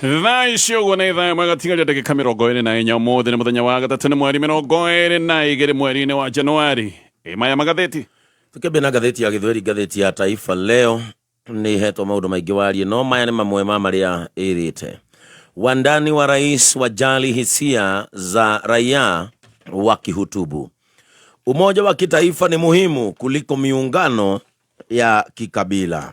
Thaisho gwanetha mwagatigaria ndagika 24 umuthi ni muthenya wa gatatu ni mweri 22 mweri-ini wa Januari. Maya magatheti tukebe na gatheti ya Githweri, gatheti ya Taifa Leo ni hetwa maundu maingi warie, no maya ni mamwe ma maria irite. Wandani wa rais wajali hisia za raia wakihutubu. Umoja wa kitaifa ni muhimu kuliko miungano ya kikabila.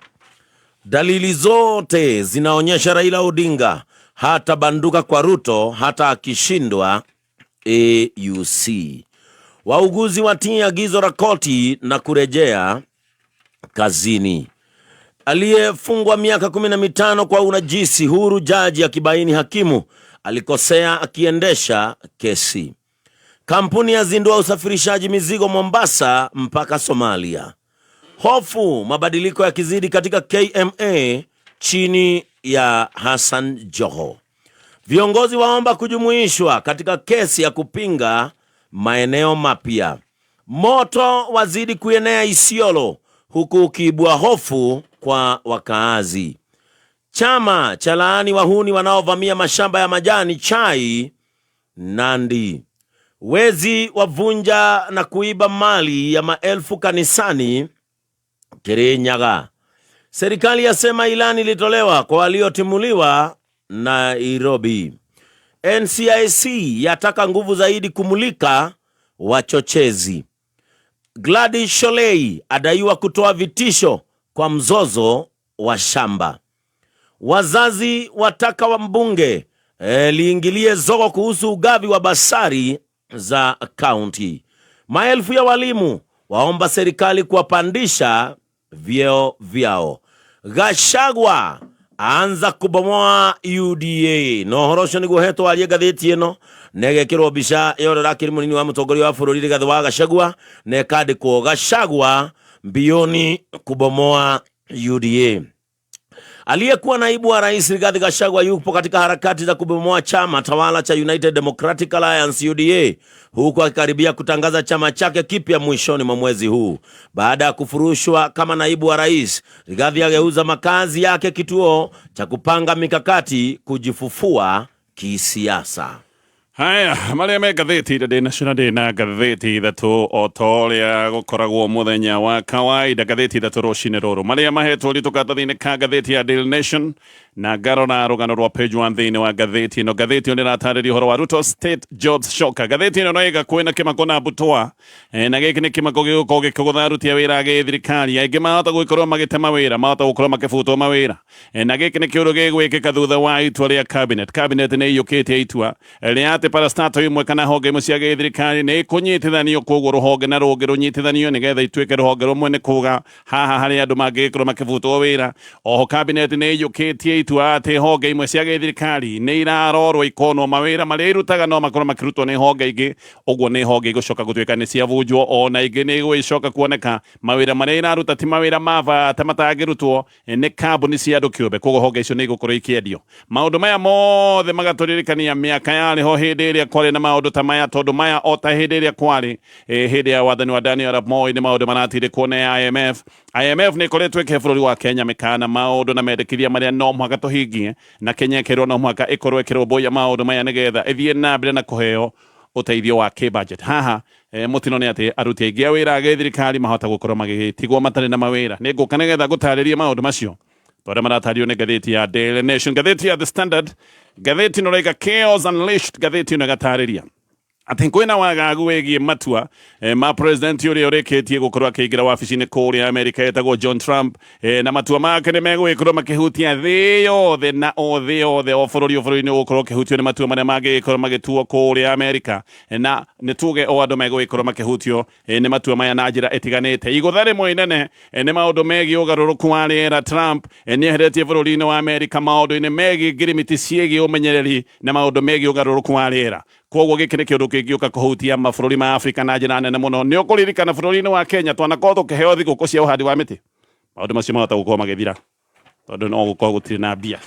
Dalili zote zinaonyesha Raila Odinga hata banduka kwa Ruto hata akishindwa AUC. Wauguzi watii agizo la koti na kurejea kazini. Aliyefungwa miaka 15 kwa unajisi huru, jaji akibaini hakimu alikosea akiendesha kesi. Kampuni yazindua usafirishaji mizigo Mombasa mpaka Somalia. Hofu mabadiliko ya kizidi katika KMA chini ya Hassan Joho. Viongozi waomba kujumuishwa katika kesi ya kupinga maeneo mapya. Moto wazidi kuenea Isiolo huku ukiibua hofu kwa wakaazi. Chama cha laani wahuni wanaovamia mashamba ya majani chai Nandi. Wezi wavunja na kuiba mali ya maelfu kanisani Kirinyaga. Serikali yasema ilani ilitolewa kwa waliotimuliwa Nairobi. NCIC yataka nguvu zaidi kumulika wachochezi. Gladys Sholei adaiwa kutoa vitisho kwa mzozo wa shamba. Wazazi wataka wa mbunge liingilie zogo kuhusu ugavi wa basari za county. Maelfu ya walimu waomba serikali kuwapandisha vyeo vyao. Gachagua aanza kubomoa UDA. No horosho ni guheto alie gatheti eno negekirwo bisha yorora kiri munini wa mutongoria wa bururi Rigathi wa Gachagua nekandikwo Gachagua mbioni kubomoa UDA. Aliyekuwa naibu wa rais Rigathi Gachagua yupo katika harakati za kubomoa chama tawala cha United Democratic Alliance UDA, huku akikaribia kutangaza chama chake kipya mwishoni mwa mwezi huu. Baada ya kufurushwa kama naibu wa rais, Rigathi ageuza makazi yake kituo cha kupanga mikakati kujifufua kisiasa. Haya, maria me gatheti the National Day na gatheti thatu otoria gukoragwo muthenya wa kawaida gatheti thatu rocine ruru maria mahetwo litukata thini ka gatheti ya Daily Nation na garona rugano rwa page 1 thini wa gatheti no gatheti onde ratariria horo wa Ruto State Jobs Shocker. Gatheti no noiga kwina kimako na butwa na giki ni kimako gikuko gikugutharutia wira ge thirikari aingi mahota guikorwo magitema wira mahota gukorwo makibutwo mawira na giki ni kiuru gigwikika thutha wa itua ria cabinet ni yukitie itua ria parastato imwe kana honge imwe cia githirikari ni kunyitithanio koguo ruhonge na rungi runyitithanio nigetha itwike ruhonge rumwe ni kuga haha hari andu mangikorwo makibutwo wira. Oho cabinet ni yukitie itua ati honge imwe cia githirikari ni irarorwo ikonwo mawira maria irutaga no makorwo makirutwo ni honge ingi, uguo ni honge igucoka gutwika ni cia vunjwo ona ingi ni igwicoka kuoneka mawira maria iraruta ti mawira mava tamatagirutwo ni kambuni cia andu kiumbe, koguo honge icio ni igukorwo ikiendio. Maundu maya mothe magaturirikania miaka yari ho hindi iria kwari na maundu ta maya tondu maya o ta hindi iria kwari hindi ya wathani wa Daniel Arap Moi ni maundu maratire kuone IMF ni koretwe ke bururi wa Kenya mikana maundu na mendekithia maria no mwaka tuhingie na Kenya kerwo no mwaka ikorwe kiromboya maundu maya nigetha ithie na mbere na kuheo uteithio wa budget. Haha mutino ni ati aruti aingi a wira ge thirikari mahota gukorwo magitigwo matari na mawira. Ni ngukana getha gutariria maundu macio tondu maratario ni gatheti ya Daily Nation. Gatheti ya The Standard, gatheti no rega chaos unleashed, gatheti no gatariria ati kwina wagagu wegie matua ma president uria ureketie gukorwo akiingira wabici-ini kuria Amerika etagwo John Trump na matua make ni megwikorwo makihutia thi yothe na thi yothe o bururi ni gukorwo kihutio ni matua maria magikorwo magituo kuria Amerika na ni tuge o andu megwikorwo makihutio ni matua maya na njira etiganite. Igutha rimwe inene ni maundu megi ugaruruku wa riera. Trump ni eheretie bururi-ini wa Amerika maundu-ini megi ngirimiti ciegi umenyereri na maundu megi ugaruruku wa riera. Koguo giki ni kiundu kingiuka kuhutia mabũrũri ma Afrika na njira nene muno. Ni ukuririkana bũrũri-ini wa Kenya twanakorwo tukiheo thigũkũ cia uhandi wa miti, maundu macio mahota gukorwo magithira tondu no gukorwo gutiri na mbia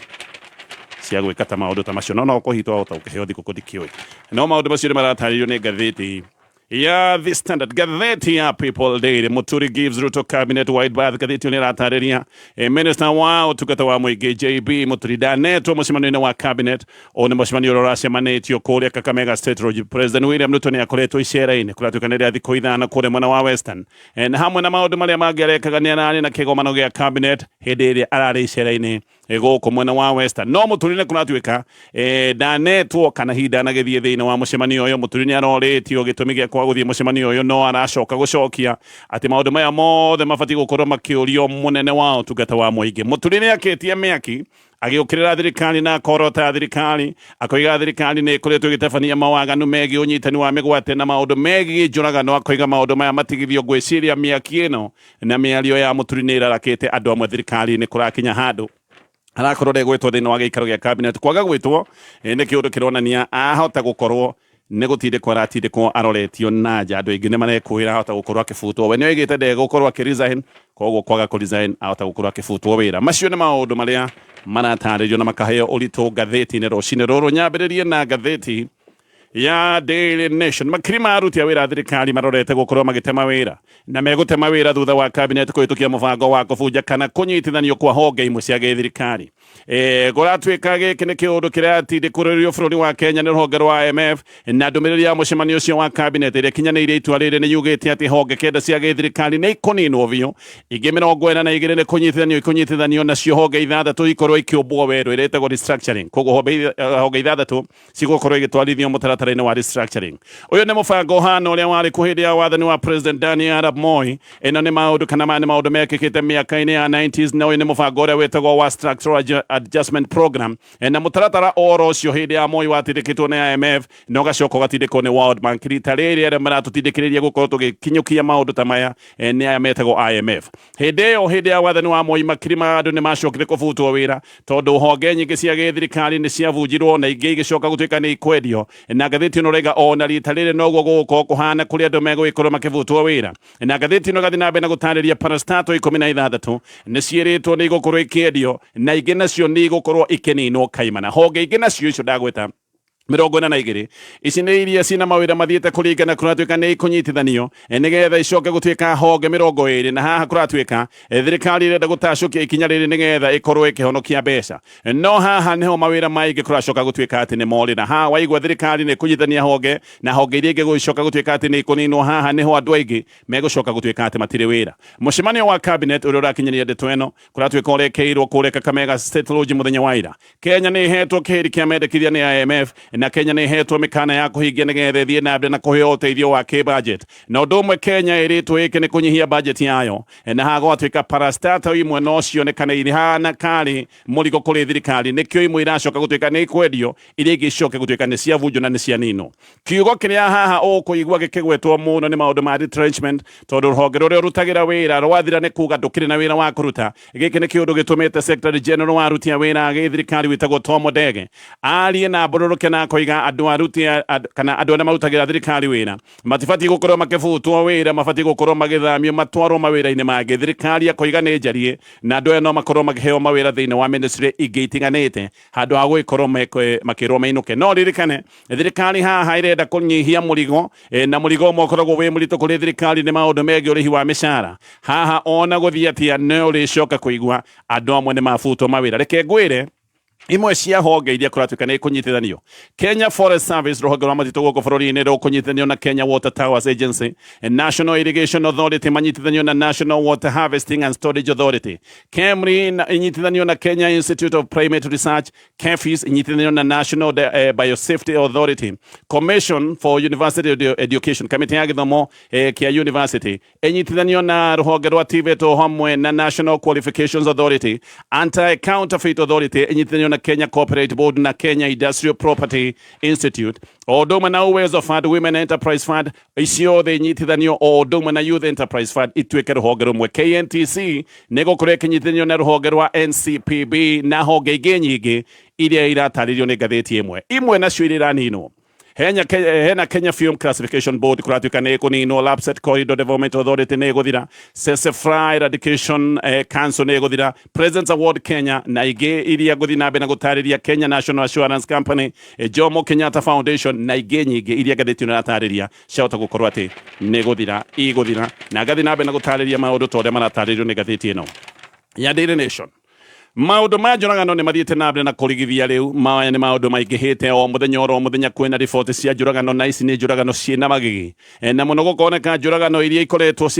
cia gwika maundu ta macio no kuhitwo hota ukiheo thigũkũ ndikioi. No maundu macio ni marataririo ni gatheti ya The Standard gatheti ya People Daily. Muturi gives Ruto cabinet wide berth. Gatheti ni ratariria minister wao tukata wa mwige JB Muturi daneto musimano wa cabinet one musimano yorasya manetio kore Kakamega State Road. President William Ruto ni akoretwo icera-ini kuratukanira thikũ ithano kure mwena wa Western hamwe na maundu maria mangerekaganiana na kigomano gia cabinet hindi iria arari icera-ini gũkũ mwena wa Western. No Muturi ni kuratuika danetwo kana hinda na githie thiini wa musimano uyu. Muturi ni aroretio gitumi gia kwa guthie musimano uyu no aracoka gucokia ati maundu maya mothe mabati gukorwo makiurio munene wao tungata wa muingi. Muturi ni akitie miaki agiukirira thirikari na korota thirikari akoiga thirikari ni ikoretwo gitabania mawaganu megi unyitani wa migwate na maundu megi njuragano akoiga maundu maya matigithio gwiciria miaki ino na miario ya Muturi ni irarakite andu amwe thirikari ni kurakinya handu arakorwo ndegwitwo thiini wa giikaro gia cabinet. Kwaga gwitwo ni kiundu kironania ahota gukorwo ni gutindikwo aratindikwo aroretio na nja. Andu aingi ni marekwira ahota gukorwo akibutwo. We ni oigite ndegukorwo akiresign, koguo kwaga kuresign ahota gukorwo akibutwo wira. Macio ni maundu maria marataririo na makaheo uritu gatheti-ini rucini ruru. Nyambiririe na gatheti ya Daily Nation. Makiri ma aruti a wira thirikari marorete gukorwo magitema wira na megutema wira thutha wa cabinet kuhitukia mubango wa kubunja kana kunyitithanio kwa honge imwe cia githirikari. Guratuika giki ni kiundu kiria tindikuririo bururi wa Kenya ni ruhonge rwa IMF na ndumiriri ya mucemanio ucio wa cabinet iria kinyaniire itua riri ni yugite ati honge kenda cia githirikari ni ikuninwo biu. Ingi 42 ni kunyitithanio nacio honge ithathatu ikorwo ikiumbwo weru iretagwo restructuring. Koguo honge ithathatu cigukorwo igitwarithio mutaratara wa restructuring. Uyu ni mubango hana uria wari kuhindi ya wathani wa President Daniel Arap Moi. Ino ni maundu kana mani maundu mekikite miaka-ini ya 90s na uyu ni mubango uria wetagwo wa structural adjustment program na mutaratara oro ucio hindi ya Moi watindikitwo ni IMF na ugacoka ugatindikwo ni World Bank. Rita riri aria maratutindikiriria gukorwo tugikinyukia maundu ta maya ni aya metagwo IMF. Hindi ya wathani wa Moi makiri ma andu ni macokire kubutwo wira tondu honge nyingi cia githirikari ni ciabunjirwo na ingi igicoka gutuika ni ikwendio na gatheti no rega ona rita riri noguo guko kuhana kuri andu megwikorwo makibutwo wira. Na gatheti no gathi nambe na gutariria parastato 16 ni cieritwo ni igukorwo ikiendio na ingi nacio ni igukorwo ikininwo kaimana. Honge ingi nacio icio ndagweta 42 ici nĩ iria cina mawĩra mathiĩte kũringana kũratuĩka nĩ ikunyitithanio nĩgetha icoke gũtuĩka honge 20 na haha kũratuĩka thirikari irenda gũtacũkia ikinya rĩrĩ nĩgetha ĩkorwo ĩkĩhonokia mbeca. No haha nĩho mawĩra maingĩ kũracoka gũtuĩka atĩ nĩ morĩ na haha waigua thirikari nĩ ĩkũnyitithania honge na honge iria ingĩ gũcoka gũtuĩka atĩ nĩ ikũninwo. Haha nĩho andũ aingĩ megũcoka gũtuĩka atĩ matirĩ wĩra. Mũcemanio wa cabinet ũrĩa ũrakinyanĩria ndeto ĩno kũratuĩka ũrekeirwo kũrĩa Kakamega State Road mũthenya wa ira. Kenya nĩ ĩhetwo kĩhĩri kĩa mendekithia nĩ IMF na Kenya nĩ hetwo mikana ya kuhingia nigetha thie na mbere na kuheo uteithio wa budget. Na undu umwe Kenya iritwo iki ni kunyihia budget yayo na hago atuika parastato imwe no cio ne kana irihana kari murigo kuri thirikari nikio imwe iracoka gutuika ni kwendio iria igicoke gutuika ni cia vunjo na ni cia nino. Kiugo kiria haha ukuigwa gikigwetwo muno ni maundu ma retrenchment tondu ruhonge ruria rutagira wira rwathira ni kuga ndukiri na wira wa kuruta. Giki ni kiundu gitumite Secretary General wa rutia wira githirikari witagwo Tom Odege arie na mbururuke na koiga andu aruti kana andu na marutagira thirikari wira matifati gukorwo makibutwo wira mafati gukorwo magithamio matwarwo mawira-ini mangĩ. Thirikari akoiga nĩ njarie na andu no makorwo makiheo mawira thiini wa ministry ingĩ itiganĩte handu ha gũkorwo makirwo mainũke. No ririkane thirikari haha irenda kũnyihia mũrigo na mũrigo ũmwe ũkoragwo wĩ mũritũ kũrĩ thirikari nĩ maũndũ megiĩ ũrĩhi wa mĩcara. Haha ona gũthiĩ atĩa no ũrĩcoka kũigua andu amwe nĩ mabutwo mawira. Reke ngwĩre imwe cia honge iria kuratuika ni kunyitithanio. Kenya Forest Service ruhonge rwa matito goko bururi-ini rukunyitithanio na Kenya Water Towers Agency, National Irrigation Authority manyitithanio na National Water Harvesting and Storage Authority, KEMRI inyitithanio na Kenya Institute of Primate Research, KEFIS inyitithanio na National Biosafety Authority, Commission for University Education kamiti ya githomo kia university inyitithanio na ruhonge rwa TVET hamwe na National Qualifications Authority, Anti-Counterfeit Authority inyitithanio na Kenya Corporate Board na Kenya Industrial Property Institute, odoma na Uwezo Fund, Women Enterprise Fund icio the nyitithanio odoma na Youth Enterprise Fund ituike ruhonge rumwe. KNTC nego kureka nyitithanio na ruhonge rwa NCPB na honge ingĩ nyingĩ iria irataririo nĩ ngathĩti imwe nacio iraninwo. hena Kenya Film Classification Board kuratuika nä kå ninwo Lapset Corridor Development Authority nä gå thira Sesefra Eradication Council nä gå thira President's Award Kenya na ingä iria gå thi na mbere na gå tarä Kenya National Assurance Company Jomo Kenyatta Foundation na ingä nyingä iria ngathä na ratarä ria ciahota gå korwo atä nä gå thira igå thira na ngathi na mbere na gå tarä ria maå ndå ta å rä a maratarä rio nä ngathä ä no ya Daily Nation. Maundu ma njuragano ni mathiete na mbere na kurigithia riu maya ni maundu maingihite o muthenya kwina riboti cia njuragano na ici ni njuragano ciina magigi na muno gukoneka njuragano iria ikoretwo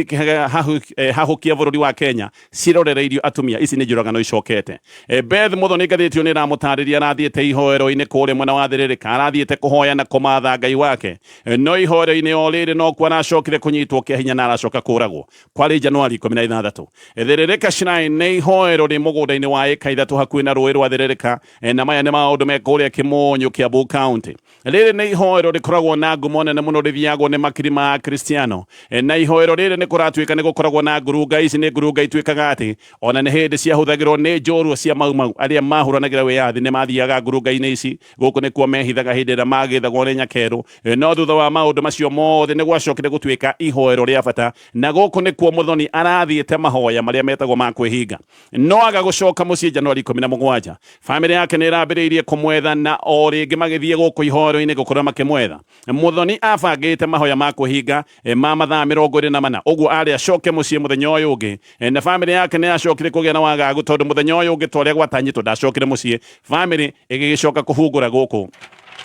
hahukia bururi wa Kenya cirorereirio atumia ici ni njuragano icokete Beth Muthoni ngathitio ni ramutariria arathiete ihoero-ini kuri mwena wa Thiririka arathiete kuhoya na kumatha Ngai wake no ihoero-ini o riri no kwa aracokire kunyitwo kia hinya na aracoka kuragwo kwari Januari 16 Thiririka Shrine ni ihoero ri mugunda-ini wa ĩka hakuhĩ na rũĩ rwa Thiririka na maya nĩ maũndũ me kũrĩa Kĩmonyo Kiambu County rĩrĩ nĩ ihoero rĩkoragwo na ngumo nene mũno rĩthiagwo nĩ makiri ma Kristiano na ihoero rĩrĩ nĩ kũratuĩka nĩ gũkoragwo na ngurunga ici nĩ ngurunga ituĩkaga atĩ ona nĩ hĩndĩ ciahũthagĩrwo nĩ njorua cia mau arĩa mahũranagĩra wĩyathi nĩ mathiaga ngurunga-inĩ ici gũkũ nĩkuo mehithaga hĩndĩ ĩrĩa magĩthagwo nĩ nyakerũ no thutha wa maũndũ macio mothe nĩ gwacokire gũtuĩka ihoero rĩa bata na gũkũ nĩkuo Muthoni arathiĩte mahoya marĩa metagwo ma kwĩhinga no aga gũcoka mũciĩ Januari 17 family yake nĩ ĩrambĩrĩirie kũmwetha na o rĩngĩ magĩthiĩ gũkũ ihoero-inĩ gũkorwo makĩmwetha Muthoni abangĩte mahoya ma kũhinga ma mathaa 24 ũguo arĩ acoke mũciĩ mũthenya ũyũ ũngĩ na family yake nĩ acokire kũgĩa na wagagu tondũ mũthenya ũyũ ũngĩ torĩa gwatanyĩtwo ndacokire mũciĩ family ĩgĩgĩcoka kũhungũra gũkũ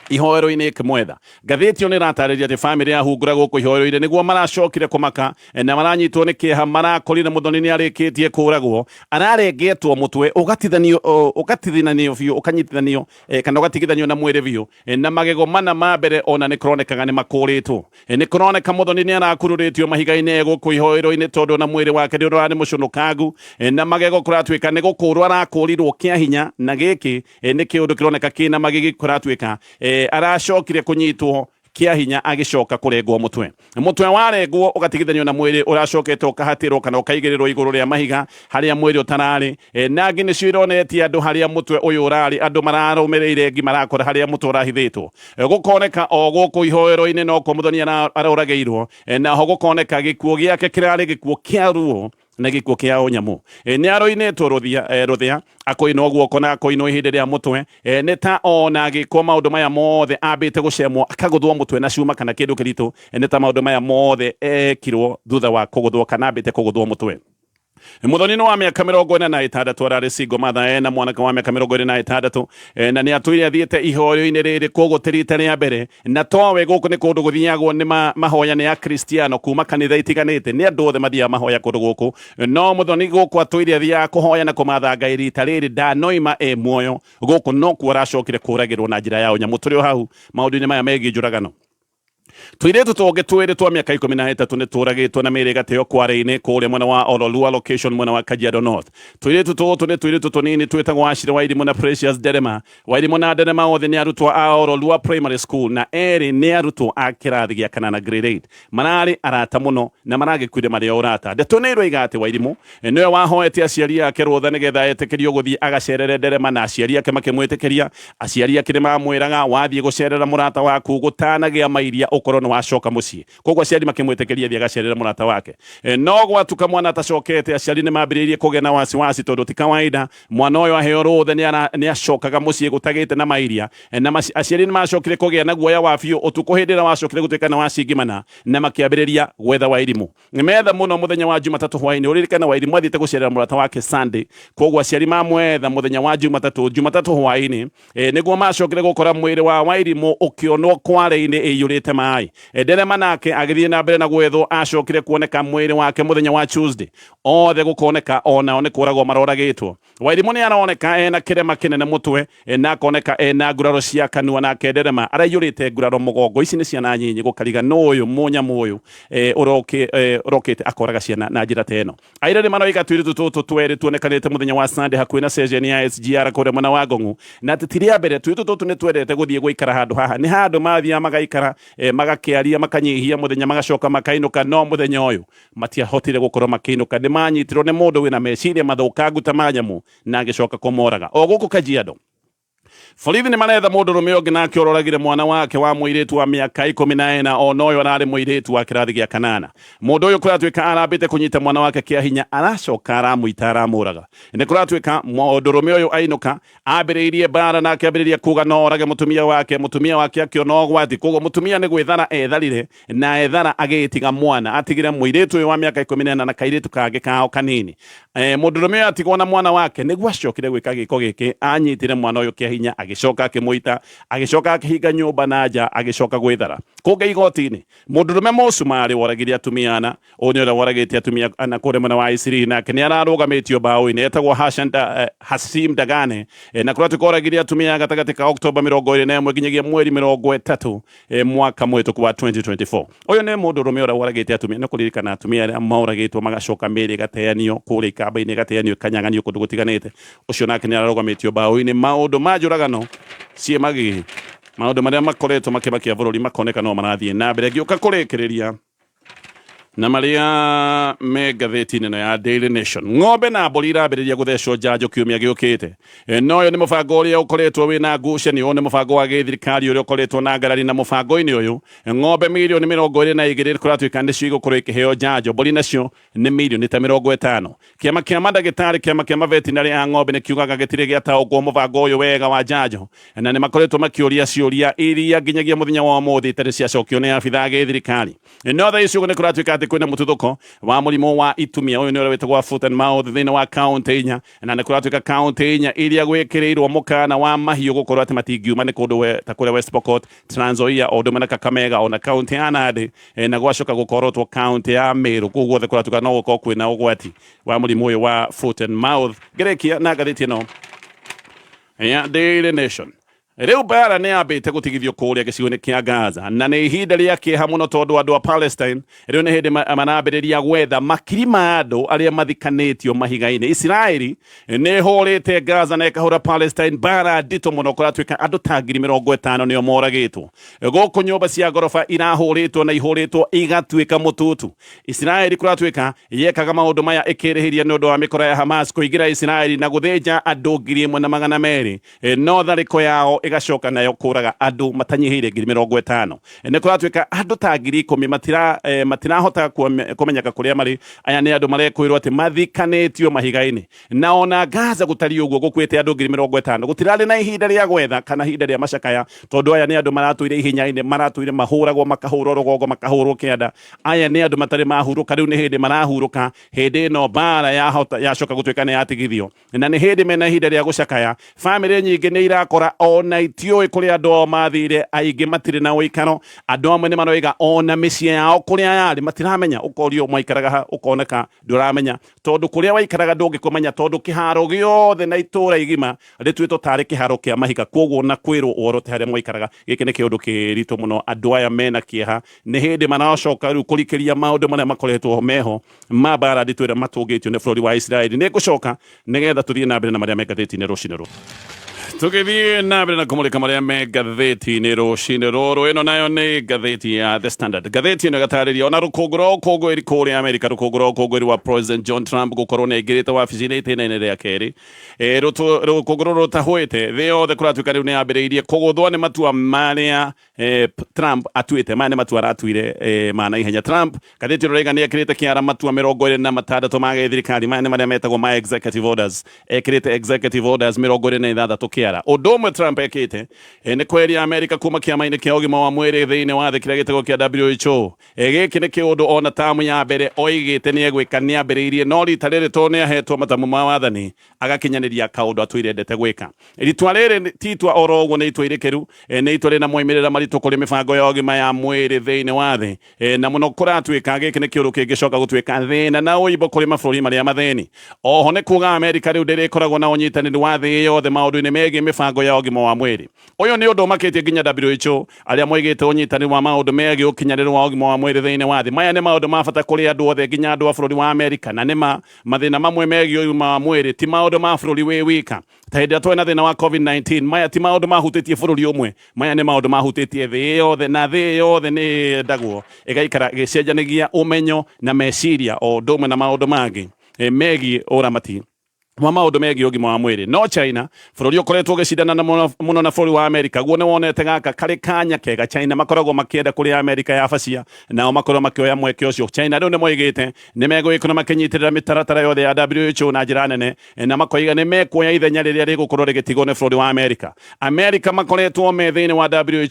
ihoero-inĩ ĩkĩmwetha ngathĩti ĩyo nĩ ĩratarĩria atĩ family yahungũra gũkũ ihoero-inĩ nĩguo maracokire kũmaka na maranyitwo nĩ kĩeha marakorire Muthoni nĩ arĩkĩtie kũragwo ararengetwo mũtwe ũgatithanio biũ ũkanyitithanio kana ũgatigithanio na mwĩrĩ biũ na magego mana ma mbere ona nĩ kũronekaga nĩ makũrĩtwo nĩ kũroneka Muthoni nĩ arakurũrĩtio mahiga-inĩ gũkũ ihoero-inĩ tondũ na mwĩrĩ wake nĩ ũrarĩ mũcũnũkangu na magego kũratuĩka nĩ gũkũrwo arakũrirwo kĩa hinya na gĩkĩ nĩ kĩũndũ kĩroneka kĩna magigi kũratuĩka aracokire kunyitwo kia hinya agicoka kurengwo mutwe warengwo ugatigithanio na mwiri uracokete ukahatirwo kana ukaigirirwo iguru ria mahiga haria mwiri utarari na ngi nicio ironetie andu haria mutwe uyu urari andu mararumireire ngi marakora haria mutwe urahithitwo gukoneka o guku ihoero-ini no ko Muthoni aroragirwo na ho gukoneka gikuo giake kirari gikuo kia ruo na gikuo kia unyamu nĩ aroinĩtwo ruthia akoinwo guoko na akoinwo ihĩndĩ rĩa mũtwe nĩ ta ona agĩkwo maũndũ maya mothe ambĩte gũcemwo akagũthwo mũtwe na cuma kana kĩndũ kĩritũ nĩ ta maũndũ maya mothe ekirwo thutha wa kũgũthwo kana ambĩte kũgũthwo mũtwe Muthoni no wa mĩaka 46 ararĩ single mother na mwanake wa mĩaka 26 na nĩ atwĩre athiĩte ihoero-inĩ rĩrĩ kũgũ rita rĩa mbere na towe gũkũ nĩ kũndũ gũthiagwo nĩ mahoya nĩ Akristiano kuma kanitha itiganĩte nĩ andũ othe mathiaga mahoya kũndũ gũkũ no Muthoni gũkũ atwĩre athiaga kũhoya na kũmatha Ngai rita rĩrĩ ndanoima muoyo gũkũ no kuo aracokire kũragĩrwo na njĩra ya ũnyamũ tũrĩ o hau maũndũ-inĩ maya megiĩ njũragano Tuiretu tũngĩ twĩrĩ twa mĩaka 13 nĩ tũragĩtwo na mĩrĩ gateo kware-inĩ kũrĩa mwena wa Ololua location mwena wa Kajiado North tuiretu tũtũ nĩ tuiretu tũnini twĩtagwo Ashira Wairimũ na Precious Derema Wairimũ na Derema othe nĩ arutwo a Ololua Primary School na erĩ nĩ arutwo a kĩrathi gĩa kana na grade 8 mararĩ arata mũno na maragĩkuire marĩ o ũrata ndeto nĩ iroiga atĩ Wairimũ nĩwe wahoete aciari ake rũtha nĩgetha etĩkĩrio gũthiĩ agacerere Derema na aciari ake makĩmwĩtĩkĩria aciari ake nĩ mamwĩraga wathiĩ gũcerera mũrata waku gũtanagĩa mairia ũkorwo nĩ wacoka mũciĩ koguo aciari makĩmwĩtĩkĩria thiĩ agacerere mũrata wake no gwatuka mwana atacokete aciari nĩ mambĩrĩirie kũgĩa na wasiwasi tondũ ti kawaida mwana ũyũ aheo rũtha nĩ acokaga mũciĩ gũtagĩte na mairia na aciari nĩ macokire kũgĩa na guoya wa biũ ũtukũ hĩndĩ ĩrĩa wacokire gũtuĩka nĩ wacingimana na makĩambĩrĩria gwetha Wairimũ metha mũno mũthenya wa Jumatatũ hwaĩ-inĩ ũririkana Wairimũ athiĩte gũcerera mũrata wake Sunday koguo aciari mamwetha mũthenya wa Jumatatũ hwaĩ-inĩ nĩguo macokire gũkora mwĩrĩ wa Wairimũ ũkĩonwo kware-inĩ ĩiyũrĩte maĩ Derema nake agĩthiĩ na mbere na gwethwo acokire kuoneka mwĩrĩ wake mũthenya wa Tuesday othe gũkoneka onao nĩ kũragwo maroragĩtwo Wairimũ nĩ aroneka ena kĩrema kĩnene mũtwe na akoneka ena nguraro cia kanua nake Derema araiyũrĩte nguraro mũgongo ici nĩ ciana nyinyi gũkariga no ũyũ mũnyamũ ũyũ ũrokĩte akoraga ciana na njĩra ta ĩno aira nĩ maroiga tuiretu tũtũ twĩrĩ tuonekanĩte mũthenya wa Sunday hakuhĩ na session ya SGR kũrĩa mwena wa Ngong'u na tĩtirĩa mbere tuiretu tũtũ nĩ twendete gũthiĩ gũikara handũ haha nĩ handũ mathiaga magaikara magakĩaria makanyihia mũthenya magacoka makainũka no mũthenya ũyũ matiahotire gũkorwo makĩinũka nĩ manyitirwo nĩ mũndũ wĩna meciria mathũkangu ta manyamũ na agĩcoka kũmoraga o gũkũ Kajiado Borithi nĩ maretha mũndũrũme ũngĩ nake ũroragire mwana wake wa mũirĩtu wa mĩaka 14 o noyo ararĩ mũirĩtu wa kĩrathi gĩa kanana. Mũndũ ũyũ kũratuĩka arambĩte kũnyita mwana wake kĩa hinya aracoka aramũita aramũraga. Nĩ kũratuĩka mũndũrũme ũyũ ainũka ambĩrĩirie mbara na akĩambĩrĩria kuga no orage mũtumia wake akĩona ũgwati. Koguo mũtumia nĩ gwĩthara etharire na ethara agĩtiga mwana atigire mũirĩtu ũyũ wa mĩaka 14 na kairĩtu kangĩ kao kanini. Mũndũrũme ũyũ atigwo na mwana wake nĩguo acokire gwĩka gĩko gĩkĩ, anyitire mwana ũyũ kĩa hinya agĩcoka akĩmũita, agĩcoka akĩhinga nyũmba na nja, agĩcoka gwĩthara. Kũngĩ igoti-inĩ mũndũrũme mũcumarĩ woragire atumia ana, ũyũ nĩ ũrĩa woragĩte atumia ana kũrĩ mwena wa Isiri, nake nĩ ararũgamĩtio mbaũ-inĩ, etagwo Hashim Dagane, na kũratuĩka oragire atumia gatagatĩ ka Oktoba 21 nginyagia mweri 30 mwaka mũhĩtũku wa 2024. Ũyũ nĩ mũndũrũme ũrĩa woragĩte atumia, nĩ kũririkana atumia arĩa moragĩtwo magacoka mĩĩrĩ ĩgateanio kũrĩa ikamba-inĩ ĩgateanio ikanyaganio kũndũ gũtiganĩte. Ũcio nake nĩ ararũgamĩtio mbaũ-inĩ. Maũndũ ma njũragano ciĩ magigi, maũndũ marĩa makoretwo makĩmakia bũrũri makoneka no marathiĩ na mbere. Ngĩũka kũrĩkĩrĩria na marĩa me ngathĩti-inĩ ĩno ya Daily Nation. Ng'ombe na mbũri irambĩrĩria gũthecwo njanjo kiumia gĩũkĩte. No ũyũ nĩ mũbango ũrĩa ũkoretwo wĩna ngucanio, ũyũ nĩ mũbango wa gĩthirikari ũrĩa ũkoretwo na ngarari, na mũbango-inĩ ũyũ ng'ombe milioni 22 kũratuĩka nĩcio igũkorwo ikĩheo njanjo, mbũri nacio nĩ milioni ta 50. Kĩama kĩa mandagĩtarĩ, kĩama kĩa mavetinarĩ a ng'ombe nĩ kiugaga gĩtirĩ gĩataũkwo mũbango ũyũ wega wa njanjo, na nĩ makoretwo makĩũria ciũria iria nginyagia mũthenya wa ũmũthĩ itarĩ ciacokio nĩ abithaa a gĩthirikari. No thaa ici ũguo nĩ kũratuĩka atĩ kwĩna mũtuthũko wa mũrimũ wa itumia. Ũyũ nĩ ũrĩa wĩtagwo foot and mouth thĩinĩ wa kaunti inya, na nĩ kũratuĩka kaunti inya iria gwĩkĩrĩirwo mũkana wa mahiũ gũkorwo atĩ matingiuma nĩ kũndũ ta kũrĩa West Pokot, Trans Nzoia, o ũndũ ũmwe na Kakamega, ona kaunti ya Nandi, na gwacoka gũkorwo kaunti ya Meru. Koguo guothe kũratuĩka no gũkorwo kwĩna ũgwati wa mũrimũ ũyũ wa foot and mouth. Ngerekia na ngathĩti ĩno ya Daily Nation. Rĩu mbara nĩ yambĩte gũtigithio kũrĩa gĩcigo-inĩ kĩa Gaza, na nĩ ihinda rĩa kĩeha mũno tondũ andũ a Palestine rĩu nĩ hĩndĩ marambĩrĩria gwetha makiri ma andũ arĩa mathikanĩtio mahiga-inĩ. Isiraeli nĩ ĩhũrĩte Gaza na ĩkahũra Palestine mbara nditũ mũno, kũratuĩka andũ ta 50,000 nĩo moragĩtwo. Gũkũ nyũmba cia ngoroba irahũrĩtwo na ihũrĩtwo igatuĩka mũtutu. Isiraeli kũratuĩka yekaga maũndũ maya ĩkĩrĩhĩria nĩ ũndũ wa mĩkora ya Hamas kũingĩra Isiraeli na gũthĩnja andũ 1,200, no tharĩko yao igacoka nayo kũraga andũ matanyihĩire 50,000. Nĩ kũratuĩka andũ ta 10,000 matirahota kũmenyeka kũrĩa marĩ. Aya nĩ andũ marekwĩrwo atĩ mathikanĩtio mahiga-inĩ, na ona Gaza gũtari ũguo gũkuĩte andũ 50,000. Gũtirarĩ na ihinda rĩa gwetha kana ihinda rĩa macakaya, tondũ aya nĩ andũ maratũire ihinya-inĩ, maratũire mahũragwo, makahũrwo rũgongo, makahũrwo kĩanda. Aya nĩ andũ matarĩ mahurũka, rĩu nĩ hĩndĩ marahurũka. Hĩndĩ ĩno mbara yacoka gũtuĩka nĩ yatigithio, na nĩ hĩndĩ mena ihinda rĩa gũcakaya. Bamĩrĩ nyingĩ nĩ irakora ona itiũĩ kũrĩa andũ ao mathire, aingĩ matirĩ na ũikaro. Andũ amwe nĩ maroiga ona mĩciĩ yao kũrĩa yarĩ matiramenya. Ũkorio mwaikaraga ha ũkoneka ndũramenya, tondũ kũrĩa waikaraga ndũngĩkũmenya, tondũ kĩharo gĩothe na itũũra igima rĩtuĩtwo tarĩ kĩharo kĩa mahiga. Koguo na kwĩrwo ũhorote harĩa mwaikaraga. Gĩkĩ nĩ kĩũndũ kĩritũ mũno. Andũ aya mena kĩeha, nĩ hĩndĩ maracoka rĩu kũrikĩria maũndũ marĩa makoretwo meho ma mbara nditũ ĩrĩa matũngĩtio nĩ bũrũri wa Isiraeli. Nĩ ngũcoka nĩgetha tũthiĩ na mbere na marĩa me ngathĩti-inĩ rũcinĩ rũrũ. Tũgĩthiĩ na mbere na kũmũrĩka marĩa me ngathĩti-inĩ rũcinĩ rũrũ. Ĩno nayo nĩ ngathĩti ya The Standard. Ngathĩti ĩno ĩgatarĩria ona rũkũngũ rwa ũkũngũĩri kũrĩa Amerika, rũkũngũ rwa ũkũngũĩri wa President John Trump gũkorwo nĩ aingĩrĩte wabici-inĩ itĩna-inĩ rĩa kerĩ. Rũkũngũ rũrũ rũtahwĩte thĩ yothe kũratuĩka rĩu nĩ yambĩrĩirie kũgũthwo nĩ matua marĩa Trump atuĩte. Maya nĩ matua aratuire ma naihenya. Trump, ngathĩti ĩno rĩga nĩ ekĩrĩte kĩara matua 26 ma gĩthirikari. Maya nĩ marĩa metagwo ma executive orders. Ekĩrĩte executive orders 26 kĩara. Ũndũ ũmwe Trump ekĩte nĩ kweria Amerika kuma kĩama-inĩ kĩa ũgima wa mwĩrĩ thĩinĩ wa thĩ kĩrĩa gĩtagwo kĩa WHO. Gĩkĩ nĩ kĩũndũ ona tamu ya mbere oigĩte nĩ egwĩka nĩ ambĩrĩirie, no rita rĩrĩ tondũ nĩ ahetwo matamu ma wathani agakinyanĩria kaũndũ atũire endete gwĩka. Itua rĩrĩ ti itua oro ũguo, nĩ itua irĩkĩru, nĩ itua rĩna moimĩrĩra maritũ kũrĩ mĩbango ya ũgima ya mwĩrĩ thĩinĩ wa thĩ, na mũno kũratuĩka gĩkĩ nĩ kĩũndũ kĩngĩcoka gũtuĩka thĩna na ũimbo kũrĩ mabũrũri marĩa mathĩni. Oho nĩ kuga Amerika rĩu ndĩrĩkoragwo na ũnyitanĩri wa thĩ yothe maũndũ-inĩ megiĩ mĩbango ya ũgima wa mwĩrĩ. Ũyũ nĩ ũndũ ũmakĩtie nginya WHO arĩa moigĩte ũnyitanĩri wa maũndũ megiĩ ũkinyanĩru wa ũgima wa mwĩrĩ thĩinĩ wa thĩ. Maya nĩ maũndũ ma bata kũrĩ andũ othe, nginya andũ a bũrũri wa Amerika, na nĩ mathĩna mamwe megiĩ ũgima wa mwĩrĩ ti maũndũ ma bũrũri wĩ wika. Ta hĩndĩ ĩrĩa twĩna thĩna wa COVID-19, maya ti maũndũ mahutĩtie bũrũri ũmwe, maya nĩ maũndũ mahutĩtie thĩ yothe, na thĩ yothe nĩ ndagwo ĩgaikara ĩgĩcenjanagia ũmenyo na meciria o ũndũ ũmwe na maũndũ mangĩ megiĩ ũramati maundu megi ũgima wa mwĩrĩ no China bũrũri ũkoretwo ũgĩcindana mũno na bũrũri wa Amerika guo nĩ wonete gaka karĩ kanya kega China makoragwo makĩenda kũrĩa Amerika ya bacia nao makorwo makĩoya mweke ũcio China rĩu nĩ moigĩte nĩ megũgĩkorwo makĩnyitĩrĩra mĩtaratara yothe ya WHO na njĩra nene na makoiga nĩ mekuoya ithenya rĩrĩa rĩgũkorwo rĩgĩtigwo nĩ bũrũri wa Amerika makoretwo me thĩinĩ wa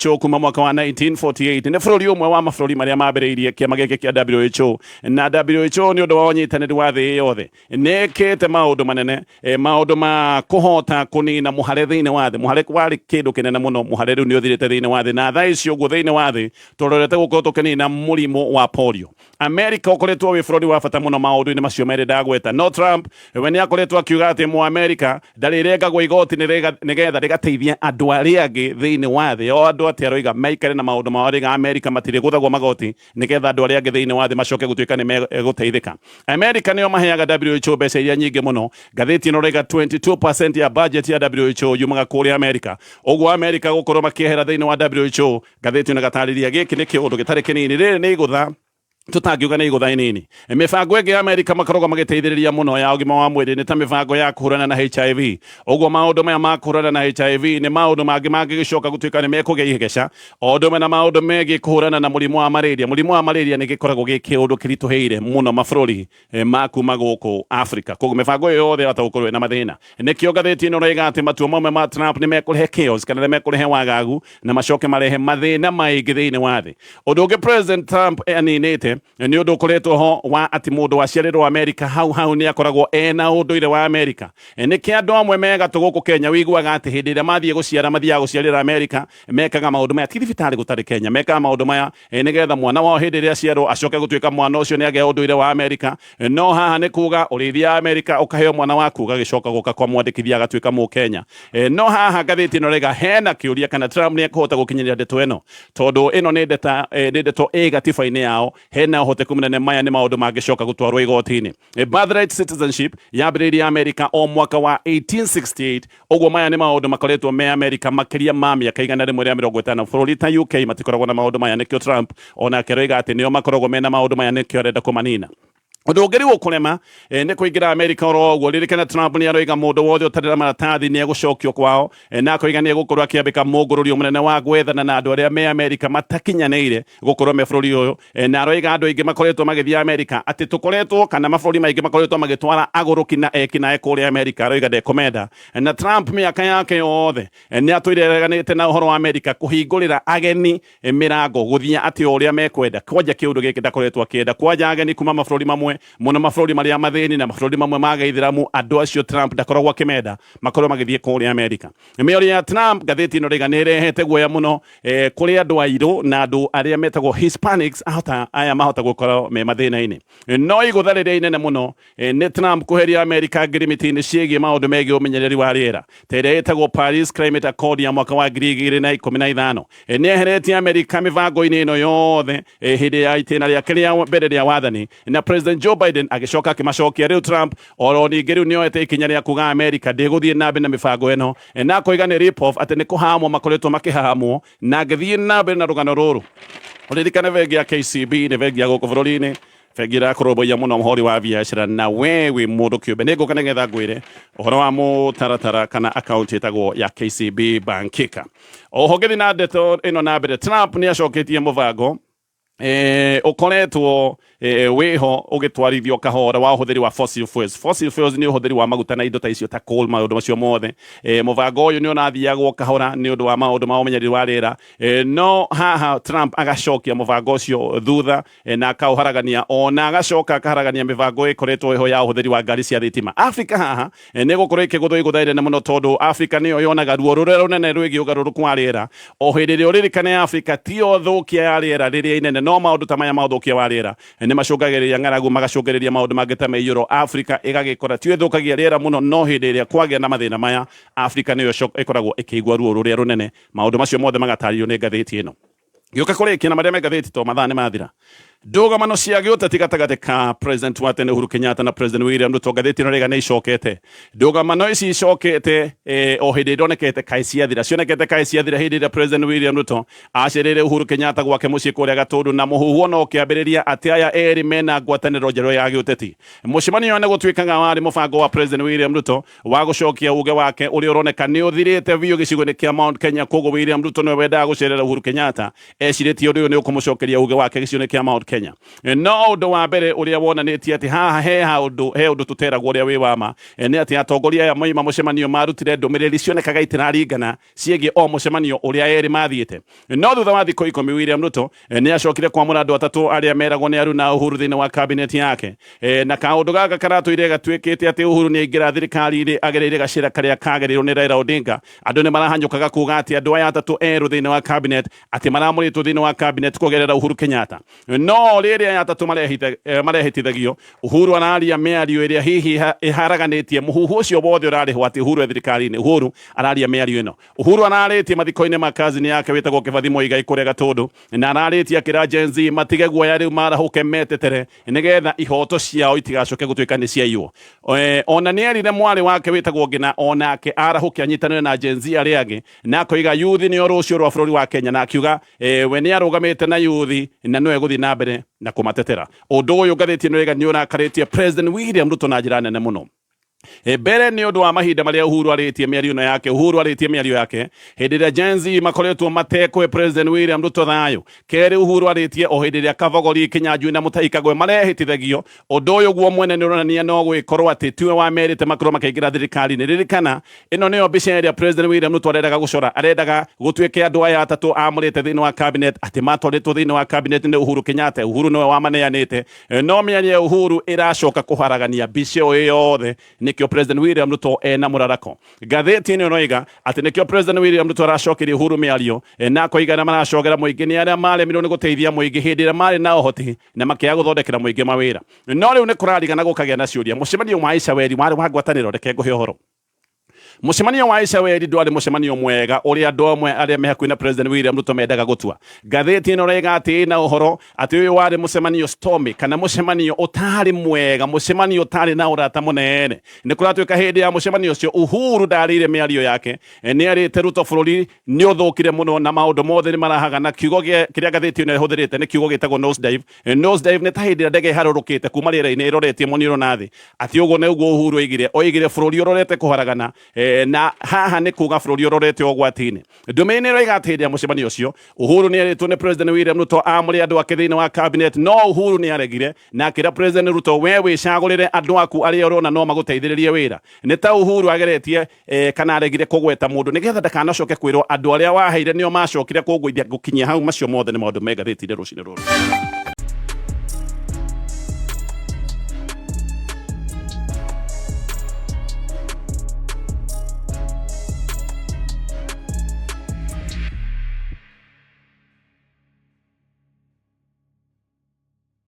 WHO kuma mwaka wa 1948 nĩ bũrũri ũmwe wa mabũrũri marĩa mambĩrĩirie kĩama gĩkĩ kĩa WHO na WHO nĩ ũndũ wa ũnyitanĩri wa thĩ yothe nĩ ĩkĩte maũndũ manene maundu ma kuhota kunina muhare thiini wa thi muhare kwari kindu kinene muno muhare riu ni uthirite thiini wa thi na thaa icio guo thiini wa thi turorete gukorwo tukinina murimu wa polio America ukoretwo wi bururi wa bata muno maundu-ini macio meri ndagweta no Trump we ni akoretwo akiuga ati mu America ndari rengagwo igoti nigetha rigateithia andu aria angi thiini wa thi o andu ati aroiga maikare na maundu mao riga America matire guthagwo magoti nigetha andu aria angi thiini wa thi macoke gutuika ni meguteithika America niyo maheaga WHO mbeca iria nyingi muno gatheti no rega 22% ya budget ya WHO yumaga kuri America ogwo America gukorwo makiehera thiini wa WHO gatheti na gatariria giki ni kiundu gitari kinini riri ni igutha tutangiuga nĩ igũtha inini mĩbango ĩngĩ ya Amerika makoragwo magĩteithĩrĩria mũno ya ũgima wa mwĩrĩ nĩ ta mĩbango ya kũhũrana na HIV ũguo maũndũ maya ma kũhũrana na HIV nĩ maũndũ mangĩ mangĩgĩcoka gũtuĩka nĩ mekũgĩa ihegeca o ũndũ ũmwe na maũndũ megiĩ kũhũrana na mũrimũ wa malaria nĩ gĩkoragwo gĩ kĩũndũ kĩritũhĩire mũno mabũrũri ma kuma gũkũ Africa koguo mĩbango ĩyo yothe yahota gũkorwo ĩna mathĩna nĩkĩo ngathĩti ĩno roiga atĩ matua mamwe ma Trump nĩ mekũrehe chaos kana nĩ mekũrehe wagagu na macoke marehe mathĩna maingĩ thĩinĩ wa thĩ ũndũ ũngĩ President Trump aninĩte nĩ ũndũ ũkoretwo ho wa ati mũndũ waciarĩrwo Amerika hau nĩ akoragwo ena ũndũire wa Amerika nĩkĩ andũ amwe mega tũgũkũ Kenya wĩiguaga atĩ hĩndĩ ĩrĩa mathiĩ gũciara mathiaga gũciarĩra Amerika mekaga maũndũ maya ti thibitarĩ gũtarĩ Kenya mekaga maũndũ maya nĩgetha mwana wao hĩndĩ ĩrĩa aciarwo acoke gũtuĩka mwana ũcio nĩ agĩa ũndũire wa Amerika no haha nĩ kuga ũrĩithia Amerika ũkaheo mwana waku ũgagĩcoka gũka kwa mwandĩkithia agatuĩka Mũkenya no haha ngathĩti ĩno rega hena kĩũria kana Trump nĩ ekũhota gũkinyĩria ndeto ĩno tondũ ĩno nĩ ndeto ĩ gatiba-inĩ yao hena ũhoteku mũnene maya nĩ maũndũ mangĩcoka gũtwarwo igoti-inĩ birthright citizenship yambĩrĩirie Amerika o mwaka wa 1868 ũguo maya nĩ maũndũ makoretwo me Amerika makĩria ma mĩaka igana rĩmwe rĩa 50 bũrũri ta UK matikoragwo na maũndũ maya nĩkĩo Trump onake roiga atĩ nĩo makoragwo mena maũndũ maya nĩkĩo arenda kũmanina ũndũ ũngĩ rĩu ũkũrema nĩ kũingĩra Amerika oro ũguo ririkana Trump nĩ aroiga mũndũ wothe ũtarĩ na maratathi nĩ egũcokio kwao na akoiga nĩ egũkorwo akĩambĩka mũngũrũrio mũnene wa gwethana na andũ arĩa me Amerika matakinyanĩire gũkorwo me bũrũri ũyũ na aroiga andũ aingĩ makoretwo magĩthiĩ Amerika atĩ tũkoretwo kana mabũrũri maingĩ makoretwo magĩtwara agũrũki na ekinae kũrĩa Amerika aroiga ndekũmenda na Trump mĩaka yake yothe nĩ atũireganĩte na ũhoro wa Amerika kũhingũrĩra ageni mĩrango gũthiĩ atĩ o ũrĩa mekwenda kwanja kĩũndũ gĩkĩ ndakoretwo akĩenda kwanja ageni kuma mabũrũri mamwe muno mabũrũri marĩa mathĩni na mabũrũri mamwe ma Gĩithĩramu andũ acio Trump ndakoragwo akĩmenda makorwo magĩthiĩ kũrĩa Amerika mĩario ya Trump gathĩti ĩno rĩga nĩ ĩrehete guoya mũno kũrĩ andũ airũ na andũ arĩa metagwo Hispanics aya mahota gũkorwo me mathĩna-inĩ no igũtha rĩrĩa inene mũno nĩ Trump kũheria Amerika ngirimiti-inĩ ciĩgiĩ maũndũ megiĩ ũmenyereri wa rĩera ta ĩrĩa ĩtagwo Paris Climate Accord ya mwaka wa 2015 nĩ eheretie Amerika mĩbango-inĩ ĩno yothe hĩndĩ ya itĩna rĩake rĩa mbere rĩa wathani na President Joe Biden agĩcoka akĩmacokia rĩu Trump oro ningĩ rĩu nĩoete ikinya rĩa kuga Amerika ndĩgũthiĩ na mbere na mĩbango ĩno na akoiga nĩ rip off atĩ nĩ kũhahamwo makoretwo makĩhahamwo na ngĩthiĩ na mbere na rũgano rũrũ ũririkane bengi ya KCB nĩ bengi ya gũkũ bũrũri-inĩ bengi ĩrakũrũmbũiya mũno mũhori wa biacara na we wĩ mũndũ kĩũmbe nĩ ngũka nĩgetha ngwĩre ũhoro wa mũtaratara kana akaunti ĩtagwo ya KCB Bankika oho ngĩthiĩ na ndeto ĩno na mbere Trump nĩ acoketie mũbango ukoretwo wiho ugitwarithio kahora wa uhuthiri wa fossil fuels ni uhuthiri wa maguta na indo ta icio ta coal maundu macio mothe mubango uyu ni unathiagwo kahora ni undu wa maundu ma umenyereri wa rĩera no haha Trump agacokia mubango ucio thutha na akauharagania ona agacoka akaharagania mibango ikoretwo iho ya uhuthiri wa ngari cia thitima Africa haha ni gukorwo ikiguthwo iguthaire na muno tondu Africa niyo yonaga ruo rũrĩa rũnene rwĩgiĩ ũgarũrũku wa rĩera o hĩndĩ ĩrĩa ũririkane Africa ti o thũkia ya rĩera rĩrĩa inene no maundu ta maya ma thũkia wa rĩera nĩ macũngagĩrĩria ng'aragu magacũngĩrĩria maundu mangĩ ta meiyũro Africa ĩgagĩkora ti thũkagia rĩera muno no hĩndĩ ĩrĩa kwagĩa na mathĩna maya Africa nĩyo ĩkoragwo ĩkĩigua ruo rũrĩa rũnene maundu macio mothe magatarĩrio nĩ ngathĩti ĩno gĩũka kũrĩkia na marĩa me ngathĩti to mathaa nĩ mathira Ndũgamo cia gĩũteti gatagatĩ ka President wa tene Uhuru Kenyatta na President William Ruto ngathĩti ĩno Rĩga nĩ icokete. Ndũgamo ici icokete o hĩndĩ ĩronekete kaĩ ciathira. Cionekete kaĩ ciathira hĩndĩ ĩrĩa President William Ruto acerere Uhuru Kenyatta gwake mũciĩ kũrĩa Gatũndũ na mũhuhu no kĩambĩrĩria atĩ aya erĩ mena ngwatanĩro njerũ ya gĩũteti. Mũcemanio nĩ gũtuĩkaga warĩ mũbango wa President William Ruto wa gũcokia uge wake ũrĩa ũroneka nĩ ũthirĩte biũ gĩcigo-inĩ kĩa Mount Kenya, koguo William Ruto nĩwe wendaga gũcerera Uhuru Kenyatta ecirĩtie ũndũ ũyũ nĩ ũkũmũcokeria uge wake gĩcigo-inĩ kĩa Mount Kenya. No ũndũ wa mbere ũrĩa wonanĩtie atĩ haha he ũndũ tũteragwo ũrĩa wĩ wama nĩ atĩ atongoria aya moima mũcemanio marutire ndũmĩrĩri cionekaga itiraringana ciĩgiĩ o mũcemanio ũrĩa erĩ mathiĩte. No thutha wa thikũ 10 William Ruto nĩ acokire kwamũra andũ atatũ arĩa meragwo nĩ Aruna Uhuru thĩinĩ wa cabinet yake, na kaũndũ gaka karatũire gatuĩkĩte atĩ Uhuru nĩ aingĩra thirikari-inĩ agereire gacĩra karĩa kagereirwo nĩ Raila Odinga. Andũ nĩ marahanyũkaga kuuga atĩ andũ aya atatũ erũ thĩinĩ wa cabinet atĩ maramũrĩtwo thĩinĩ wa cabinet kũgerera Uhuru Kenyatta. No rĩrĩa aya atatũ marehitithagio, Uhuru araria mĩario ĩrĩa hihi ĩharaganĩtie mũhuhu ũcio wothe ũrarĩho atĩ Uhuru thirikari-inĩ. Uhuru araria mĩario ĩno. Uhuru ararĩtie mathiko-inĩ ma kazini yake wĩtagwo Kĩbathi Mũigai kũrĩa Gatũndũ, na ararĩtie akĩra Gen Z matige guoya rĩu marahũke metetere nĩgetha ihoto ciao itigacoke gũtuĩka nĩ ciaiywo. Ona nĩ erire mwarĩ wake wĩtagwo Ngina onake arahũke anyitanĩre na Gen Z arĩa angĩ na akoiga yuthi nĩo rũciũ rwa bũrũri wa Kenya, na akiuga we nĩ arũgamĩte na yuthi na nĩwe gũthiĩ na mbere na kũmatetera. Ũndũ ũyũ ngathĩti ĩno Rĩga nĩ ũrakarĩtie President William Ruto na njĩra nene mũno. Mbere nĩ ũndũ wa mahinda marĩa Uhuru arĩtie mĩario ĩno yake, Uhuru arĩtie mĩario yake hĩndĩ ĩrĩa Gen Z makoretwo matekwe President William Ruto thayũ. Kerĩ Uhuru arĩtie o hĩndĩ ĩrĩa Kavagori, Kĩnyanjui na Mũtahi Kagwe marehĩtithagio. Ũndũ ũyũ guo mwene nĩ ũronania no gwĩkorwo atĩ tiwe wamerĩte makorwo makĩingĩra thirikari-inĩ. Ririkana ĩno nĩyo mbica ĩrĩa President William Ruto arendaga gũcora, arendaga gũtuĩke andũ aya atatũ amũrĩte thĩinĩ wa cabinet atĩ matwarĩtwo thĩinĩ wa cabinet nĩ Uhuru Kenyatta. Uhuru nĩwe wamaneanĩte, no mĩario ya Uhuru ĩracoka kũharagania mbica ĩyo yothe. Nikio President William Ruto ena mũrarako. Ngathĩti ĩno ĩroiga atĩ nikio President William Ruto aracokeria Uhuru mĩario na koiga na maracogera mũingĩ nĩ arĩa maremirwo nĩ gũteithia mũingĩ hĩndĩ ĩrĩa marĩ na ũhoti na makĩaga gũthondekera mũingĩ mawĩra. No rĩu nĩ kũrarigana gũkagĩa na ciũria. Mũcemanio wa Icaweri warĩ wa ngwatanĩro, reke ngũhe ũhoro. Mũcemanio wa Icaweri ndwarĩ mũcemanio mwega ũrĩa andũ amwe arĩa me hakuhĩ na President William Ruto mendaga gũtua. Ngathĩti ĩno Rĩga atĩ ĩna ũhoro atĩ ũyũ warĩ mũcemanio stormy, kana mũcemanio ũtarĩ mwega, mũcemanio ũtarĩ na ũrata mũnene. Nĩ kũratuĩka hĩndĩ ya mũcemanio ũcio Uhuru ndarĩire mĩario yake, nĩ arĩte Ruto bũrũri nĩ ũthũkire mũno na maũndũ mothe nĩ marahaga, na kiugo kĩrĩa ngathĩti ĩno ĩhũthĩrĩte nĩ kiugo gĩtagwo nose dive. Nose dive nĩ ta hĩndĩ ĩrĩa ndege ĩharũrũkĩte kuma rĩera-inĩ ĩroretie mũniũrũ na thĩ. Atĩ ũguo nĩguo Uhuru oigire bũrũri ũrorete kũharagana, na haha nĩ kuga bũrũri ũrorete ũgwati-inĩ. Ndũmĩrĩri ĩroiga atĩ hĩndĩ ya mũcemanio ũcio Uhuru nĩ erĩtwo nĩ President William Ruto amũrĩ andũ ake thĩinĩ wa cabinet, no Uhuru nĩ aregire na akĩra President Ruto we wĩcagũrĩre andũ aku arĩa ũrona no magũteithĩrĩrie wĩra. Nĩ ta Uhuru ageretie kana aregire kũgweta mũndũ nĩgetha ndakanacoke kwĩrwo andũ arĩa waheire nĩo macokire kũgũithia gũkinyia hau. Macio mothe nĩ maũndũ me ngathĩti-inĩ rũcinĩ rũrũ.